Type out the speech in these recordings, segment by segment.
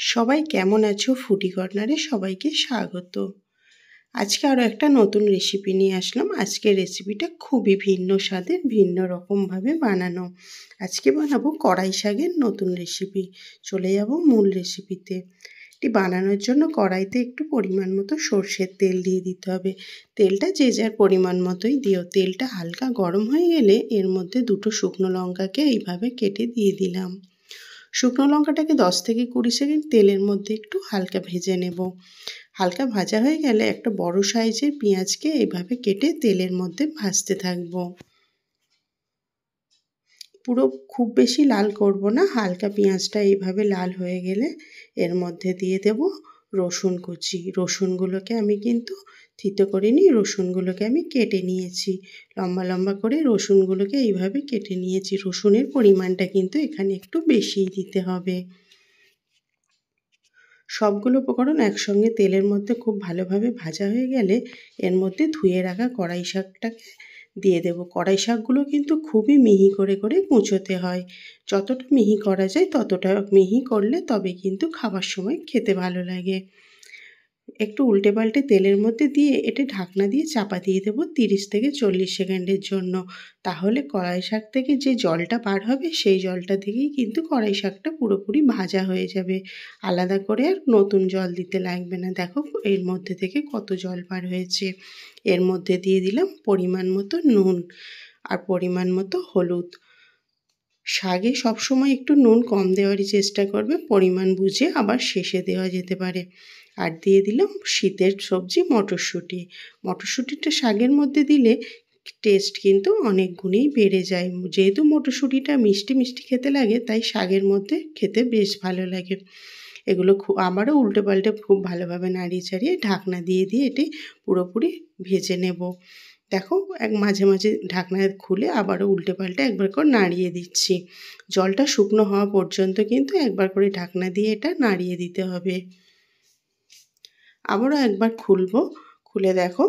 সবাই কেমন আছো? ফুডি কর্নারে সবাইকে স্বাগত। আজকে আরও একটা নতুন রেসিপি নিয়ে আসলাম। আজকের রেসিপিটা খুবই ভিন্ন স্বাদের, ভিন্ন রকমভাবে বানানো। আজকে বানাবো কড়াই শাকের নতুন রেসিপি। চলে যাব মূল রেসিপিতে। এটি বানানোর জন্য কড়াইতে একটু পরিমাণ মতো সর্ষের তেল দিয়ে দিতে হবে। তেলটা যে যার পরিমাণ মতোই দিও। তেলটা হালকা গরম হয়ে গেলে এর মধ্যে দুটো শুকনো লঙ্কাকে এইভাবে কেটে দিয়ে দিলাম। শুকনো লঙ্কাটাকে 10 থেকে 20 সেকেন্ড তেলের মধ্যে একটু হালকা ভেজে নেব। হালকা ভাজা হয়ে গেলে একটা বড় সাইজের পেঁয়াজকে এইভাবে কেটে তেলের মধ্যে ভাজতে থাকব। পুরো খুব বেশি লাল করব না, হালকা পেঁয়াজটা এইভাবে লাল হয়ে গেলে এর মধ্যে দিয়ে দেব রসুন কুচি। রসুনগুলোকে আমি কিন্তু থিতো করে নিই, রসুনগুলোকে আমি কেটে নিয়েছি। লম্বা লম্বা করে রসুনগুলোকে এইভাবে কেটে নিয়েছি। রসুনের পরিমাণটা কিন্তু এখানে একটু বেশিই দিতে হবে। সবগুলো উপকরণ একসঙ্গে তেলের মধ্যে খুব ভালোভাবে ভাজা হয়ে গেলে এর মধ্যে ধুয়ে রাখা কড়াই শাকটাকে দিয়ে দেব। কড়াই শাকগুলো কিন্তু খুবই মিহি করে করে কুচোতে হয়। যতটা মিহি করা যায় ততটা মিহি করলে তবে কিন্তু খাবার সময় খেতে ভালো লাগে। একটু উল্টে পাল্টে তেলের মধ্যে দিয়ে এটা ঢাকনা দিয়ে চাপা দিয়ে দেবো 30 থেকে 40 সেকেন্ডের জন্য। তাহলে কড়াই শাক থেকে যে জলটা বার হবে সেই জলটা থেকেই কিন্তু কড়াই শাকটা পুরোপুরি ভাজা হয়ে যাবে। আলাদা করে আর নতুন জল দিতে লাগবে না। দেখো এর মধ্যে থেকে কত জল বার হয়েছে। এর মধ্যে দিয়ে দিলাম পরিমাণ মতো নুন আর পরিমাণ মতো হলুদ। শাকে সবসময় একটু নুন কম দেওয়ারই চেষ্টা করবে, পরিমাণ বুঝে আবার শেষে দেওয়া যেতে পারে। আর দিয়ে দিলাম শীতের সবজি মটরশুঁটি। মটরশুঁটিটা শাকের মধ্যে দিলে টেস্ট কিন্তু অনেক গুণেই বেড়ে যায়। যেহেতু মটরশুঁটিটা মিষ্টি মিষ্টি খেতে লাগে, তাই শাকের মধ্যে খেতে বেশ ভালো লাগে। এগুলো আবারও উল্টে পাল্টে খুব ভালোভাবে নাড়িয়ে চাড়িয়ে ঢাকনা দিয়ে দিয়ে এটি পুরোপুরি ভেজে নেব। দেখো মাঝে মাঝে ঢাকনা খুলে আবারও উল্টে পাল্টে একবার করে নাড়িয়ে দিচ্ছি। জলটা শুকনো হওয়া পর্যন্ত কিন্তু একবার করে ঢাকনা দিয়ে এটা নাড়িয়ে দিতে হবে। আবারও একবার খুলে দেখো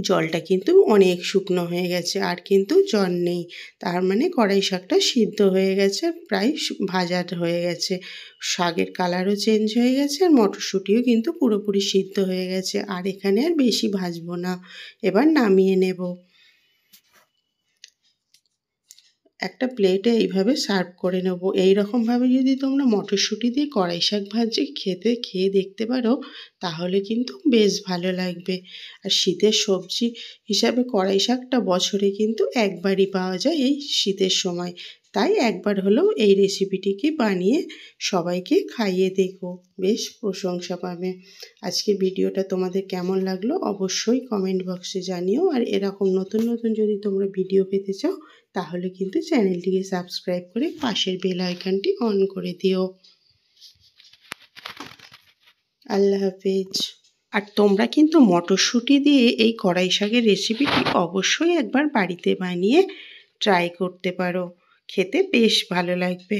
জলটা কিন্তু অনেক শুকনো হয়ে গেছে, আর কিন্তু জল নেই। তার মানে কড়াই শাকটা সিদ্ধ হয়ে গেছে, প্রায় ভাজা হয়ে গেছে। শাকের কালারও চেঞ্জ হয়ে গেছে আর মটরশুঁটিও কিন্তু পুরোপুরি সিদ্ধ হয়ে গেছে। আর এখানে আর বেশি ভাজবো না, এবার নামিয়ে নেব। একটা প্লেটে এইভাবে সার্ভ করে নেব। এই রকমভাবে যদি তোমরা মটরশুঁটি দিয়ে কড়াই শাক খেয়ে দেখতে পারো, তাহলে কিন্তু বেশ ভালো লাগবে। আর শীতের সবজি হিসাবে কড়াই শাকটা বছরে কিন্তু একবারই পাওয়া যায় এই শীতের সময়। তাই একবার হলেও এই রেসিপিটিকে বানিয়ে সবাইকে খাইয়ে দেখো, বেশ প্রশংসা পাবে। আজকের ভিডিওটা তোমাদের কেমন লাগলো অবশ্যই কমেন্ট বক্সে জানিও। আর এরকম নতুন নতুন যদি তোমরা ভিডিও পেতে চাও, তাহলে কিন্তু চ্যানেলটিকে সাবস্ক্রাইব করে পাশের বেল আইকনটি অন করে দিও। আল্লাহ হাফেজ। আর তোমরা কিন্তু মটরশুঁটি দিয়ে এই কড়াই শাকের রেসিপিটি অবশ্যই একবার বাড়িতে বানিয়ে ট্রাই করতে পারো, খেতে বেশ ভালো লাগবে।